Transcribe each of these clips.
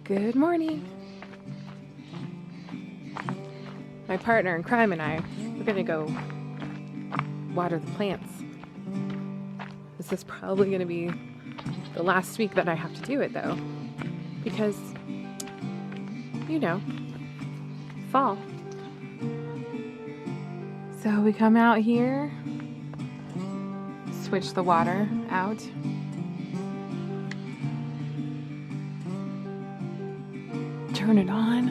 Good morning. My partner in crime and I, we're gonna go water the plants. This is probably gonna be the last week that I have to do it though, because, you know, fall. So we come out here, switch the water out. Turn it on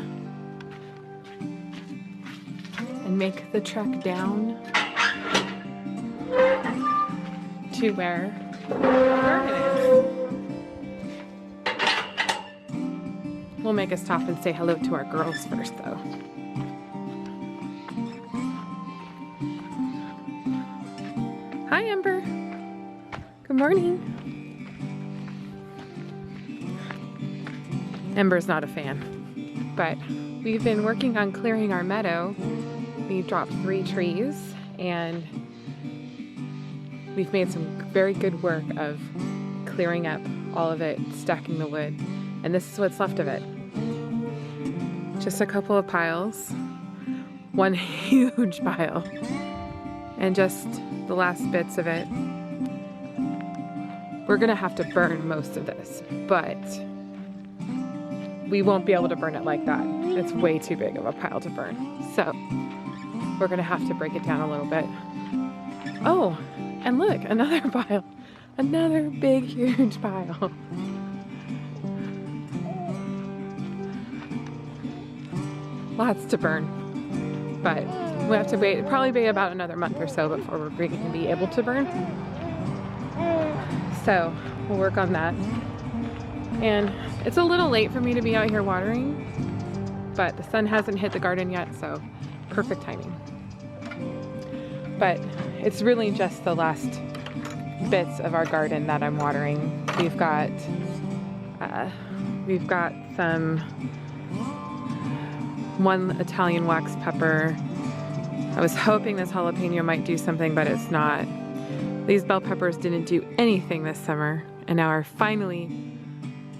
and make the trek down to where the garden is. We'll make a stop and say hello to our girls first though. Hi Ember. Good morning. Ember's not a fan. But we've been working on clearing our meadow. We dropped 3 trees and we've made some very good work of clearing up all of it, stacking the wood. And this is what's left of it. Just a couple of piles, one huge pile, and just the last bits of it. We're gonna have to burn most of this, but we won't be able to burn it like that. It's way too big of a pile to burn. So we're gonna have to break it down a little bit. Oh, and look, another pile. Another big, huge pile. Lots to burn. But we have to wait, probably be about another month or so before we're going to be able to burn. So we'll work on that. And it's a little late for me to be out here watering, but the sun hasn't hit the garden yet, so perfect timing. But it's really just the last bits of our garden that I'm watering. We've got some one Italian wax pepper. I was hoping this jalapeno might do something, but it's not. These bell peppers didn't do anything this summer, and now are finally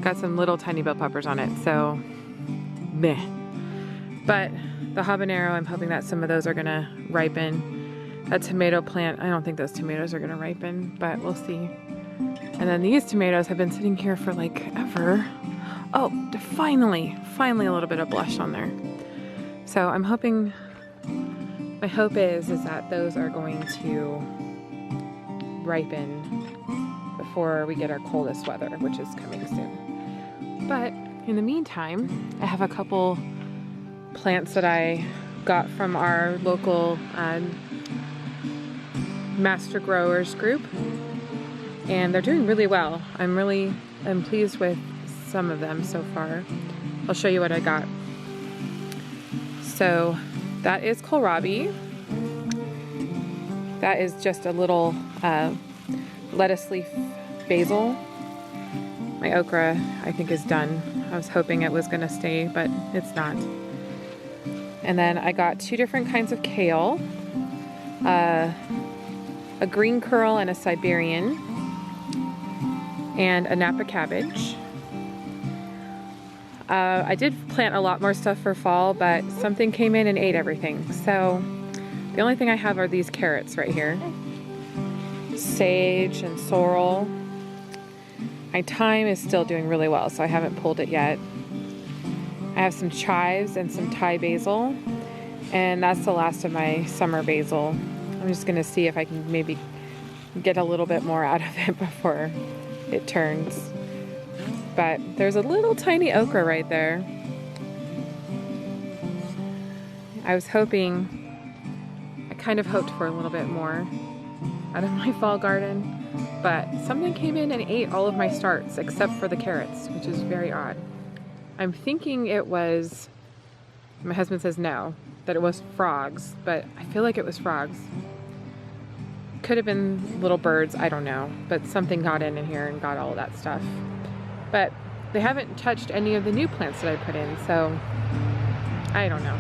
got some little tiny bell peppers on it, so meh. But the habanero, I'm hoping that some of those are gonna ripen. That tomato plant, I don't think those tomatoes are gonna ripen, but we'll see. And then these tomatoes have been sitting here for like ever. Oh, finally a little bit of blush on there. So I'm hoping, my hope is that those are going to ripen before we get our coldest weather, which is coming soon. But in the meantime, I have a couple plants that I got from our local master growers group, and they're doing really well. I'm pleased with some of them so far. I'll show you what I got. So that is kohlrabi. That is just a little lettuce leaf basil. My okra, I think, is done. I was hoping it was gonna stay, but it's not. And then I got 2 different kinds of kale, a green curl and a Siberian, and a Napa cabbage. I did plant a lot more stuff for fall, but something came in and ate everything. So the only thing I have are these carrots right here. Sage and sorrel. My thyme is still doing really well, so I haven't pulled it yet. I have some chives and some Thai basil, and that's the last of my summer basil. I'm just gonna see if I can maybe get a little bit more out of it before it turns. But there's a little tiny okra right there. I kind of hoped for a little bit more out of my fall garden, but something came in and ate all of my starts except for the carrots, which is very odd. I'm thinking it was, my husband says no, that it was frogs, but I feel like it was frogs. Could have been little birds, I don't know, but something got in here and got all of that stuff. But they haven't touched any of the new plants that I put in, so I don't know.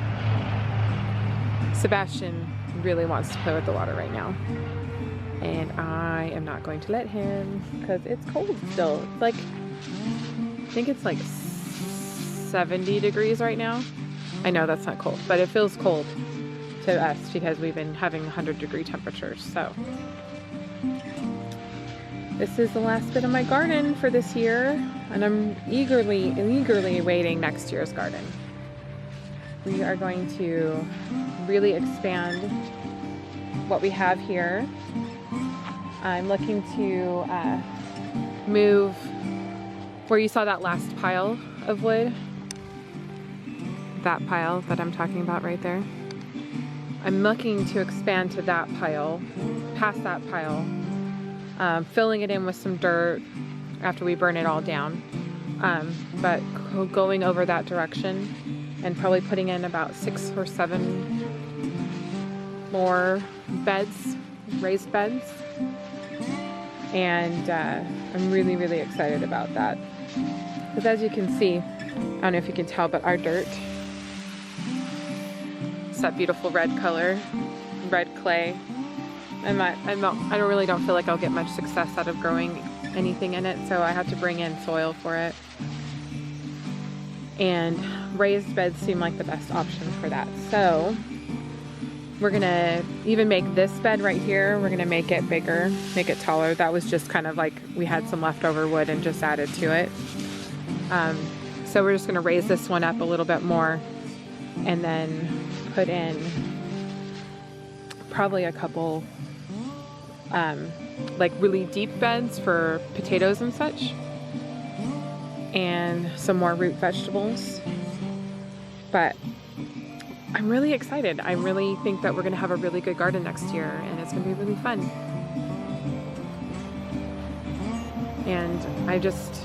Sebastian really wants to play with the water right now, and I am not going to let him because it's cold still. It's like, I think it's like 70 degrees right now. I know that's not cold, but it feels cold to us because we've been having 100-degree temperatures. So this is the last bit of my garden for this year, and I'm eagerly awaiting next year's garden. We are going to really expand what we have here. I'm looking to move where you saw that last pile of wood, that pile that I'm talking about right there. I'm looking to expand to that pile, past that pile, filling it in with some dirt after we burn it all down, but going over that direction and probably putting in about 6 or 7 more beds, raised beds. And I'm really excited about that. Because as you can see, I don't know if you can tell, but our dirt, it's that beautiful red color, red clay. I really don't feel like I'll get much success out of growing anything in it, so I have to bring in soil for it. And raised beds seem like the best option for that. So we're gonna even make this bed right here, we're gonna make it bigger, make it taller. That was just kind of like we had some leftover wood and just added to it. So we're just gonna raise this one up a little bit more and then put in probably a couple like really deep beds for potatoes and such, and some more root vegetables. But I'm really excited. I really think that we're gonna have a really good garden next year, and it's gonna be really fun. And I just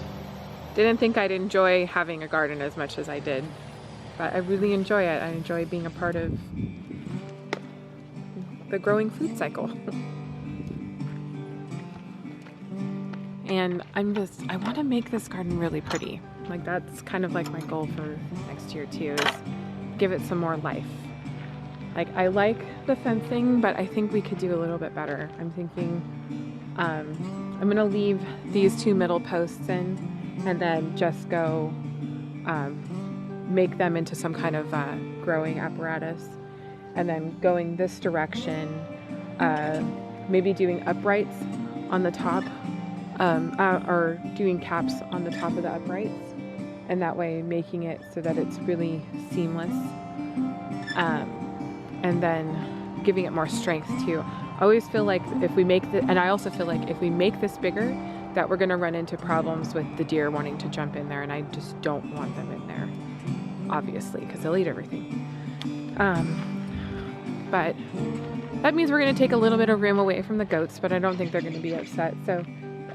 didn't think I'd enjoy having a garden as much as I did, but I really enjoy it. I enjoy being a part of the growing food cycle. And I want to make this garden really pretty. Like, that's kind of like my goal for next year too, is give it some more life. Like, I like the fencing, but I think we could do a little bit better. I'm thinking I'm gonna leave these 2 middle posts in and then just go make them into some kind of growing apparatus, and then going this direction, maybe doing uprights on the top, or doing caps on the top of the uprights, and that way making it so that it's really seamless, and then giving it more strength too. I always feel like if we make and I also feel like if we make this bigger, that we're gonna run into problems with the deer wanting to jump in there, and I just don't want them in there, obviously, because they'll eat everything. But that means we're gonna take a little bit of room away from the goats, but I don't think they're gonna be upset. So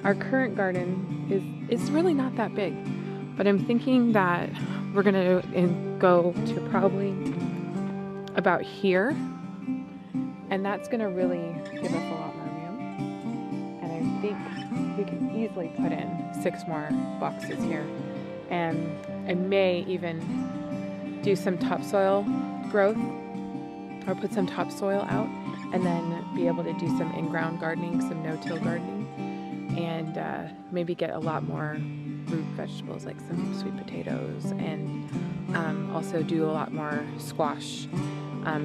our current garden is really not that big, but I'm thinking that we're gonna go to probably about here, and that's gonna really give us a lot more room. And I think we can easily put in 6 more boxes here, and I may even do some topsoil growth, or put some topsoil out, and then be able to do some in-ground gardening, some no-till gardening, and maybe get a lot more root vegetables like some sweet potatoes, and also do a lot more squash,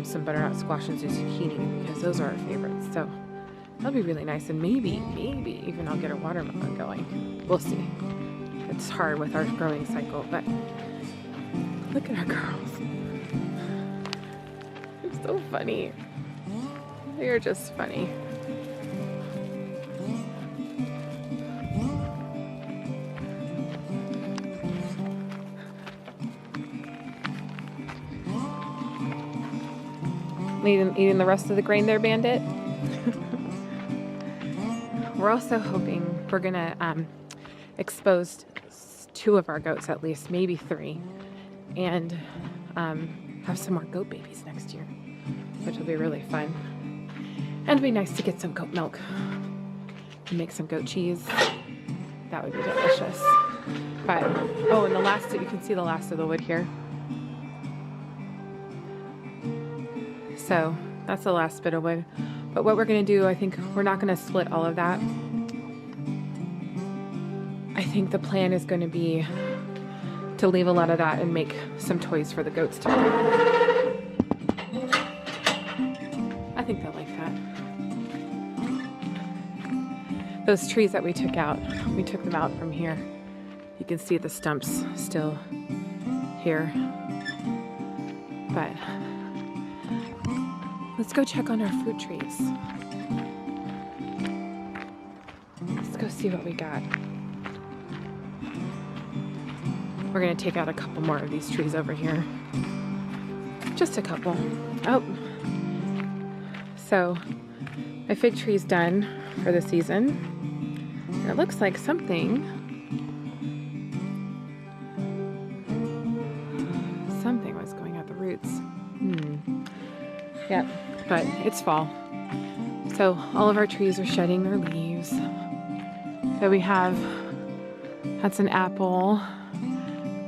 some butternut squash and zucchini, because those are our favorites. So that'll be really nice, and maybe even I'll get a watermelon going. We'll see. It's hard with our growing cycle, but look at our girls. They're so funny. They are just funny. Eating the rest of the grain there, Bandit? We're also hoping we're gonna expose 2 of our goats, at least, maybe 3, and have some more goat babies next year, which will be really fun. And it'd be nice to get some goat milk and make some goat cheese. That would be delicious. But, oh, and you can see the last of the wood here. So that's the last bit of wood. But what we're gonna do, I think we're not gonna split all of that. I think the plan is gonna be to leave a lot of that and make some toys for the goats to play. I think they'll like that. Those trees that we took them out from here. You can see the stumps still here. But let's go check on our fruit trees. Let's go see what we got. We're gonna take out a couple more of these trees over here. Just a couple. Oh. So my fig tree's done for the season. And it looks like something was going at the roots. Yep, but it's fall. So all of our trees are shedding their leaves. So we have, that's an apple,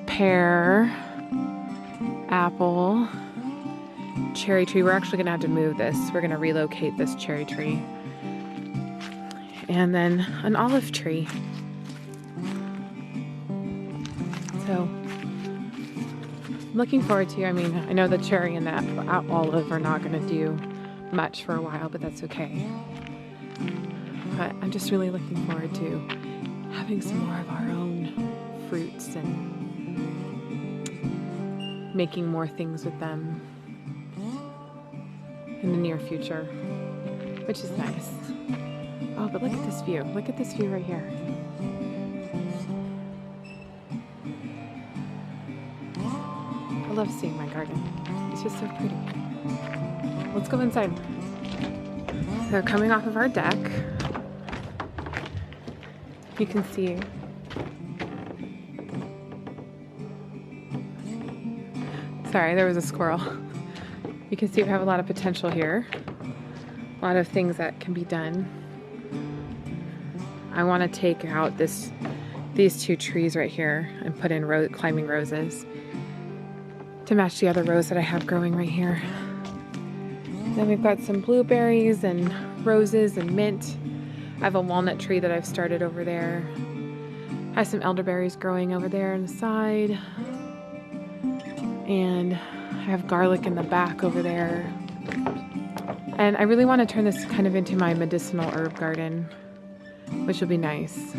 pear, apple, cherry tree. We're actually gonna have to move this. We're gonna relocate this cherry tree. And then an olive tree. So I'm looking forward to, I mean, I know the cherry and the olive are not gonna do much for a while, but that's okay. But I'm just really looking forward to having some more of our own fruits and making more things with them in the near future, which is nice. Oh, but look at this view. Look at this view right here. I love seeing my garden. It's just so pretty. Let's go inside. So coming off of our deck, you can see sorry, there was a squirrel. You can see we have a lot of potential here. A lot of things that can be done. I want to take out these two trees right here and put in climbing roses to match the other rose that I have growing right here. Then we've got some blueberries and roses and mint. I have a walnut tree that I've started over there. I have some elderberries growing over there on the side. And I have garlic in the back over there. And I really want to turn this kind of into my medicinal herb garden, which will be nice.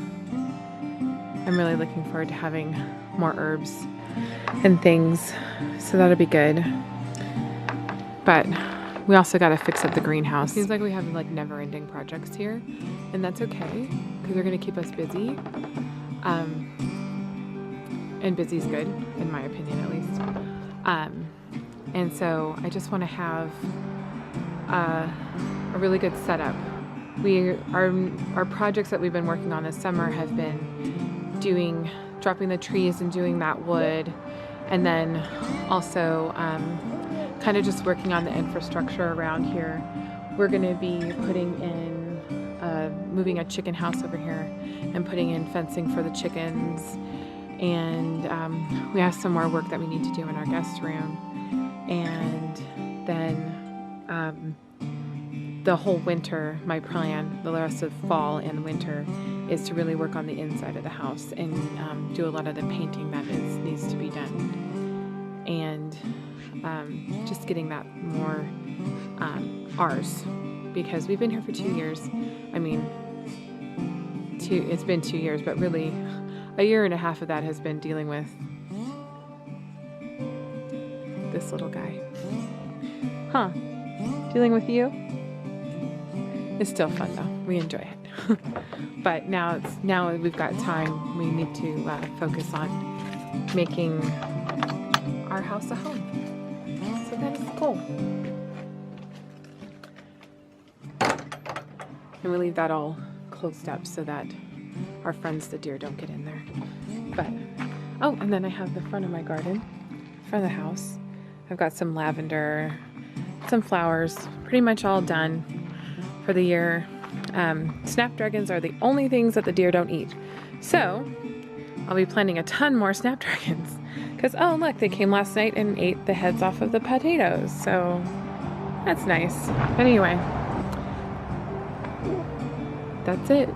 I'm really looking forward to having more herbs and things, so that'll be good. But we also got to fix up the greenhouse. Seems like we have like never-ending projects here, and that's okay because they're going to keep us busy. And busy's good, in my opinion at least. And so I just want to have a really good setup. Our projects that we've been working on this summer have been dropping the trees and doing that wood, and then also kind of just working on the infrastructure around here. We're going to be putting in, moving a chicken house over here and putting in fencing for the chickens. And we have some more work that we need to do in our guest room. And then the whole winter, my plan, the rest of fall and winter, is to really work on the inside of the house and do a lot of the painting that needs to be done. And just getting that more ours, because we've been here for 2 years. I mean, it's been 2 years, but really a year and a half of that has been dealing with this little guy. Huh? Dealing with you? It's still fun though. We enjoy it. But now we've got time. We need to focus on making our house a home. So that is cool. And we leave that all closed up so that our friends the deer don't get in there. But oh, and then I have the front of my garden, front of the house. I've got some lavender, some flowers, pretty much all done for the year. Snapdragons are the only things that the deer don't eat. So I'll be planting a ton more snapdragons because, oh look, they came last night and ate the heads off of the potatoes. So that's nice. But anyway, that's it.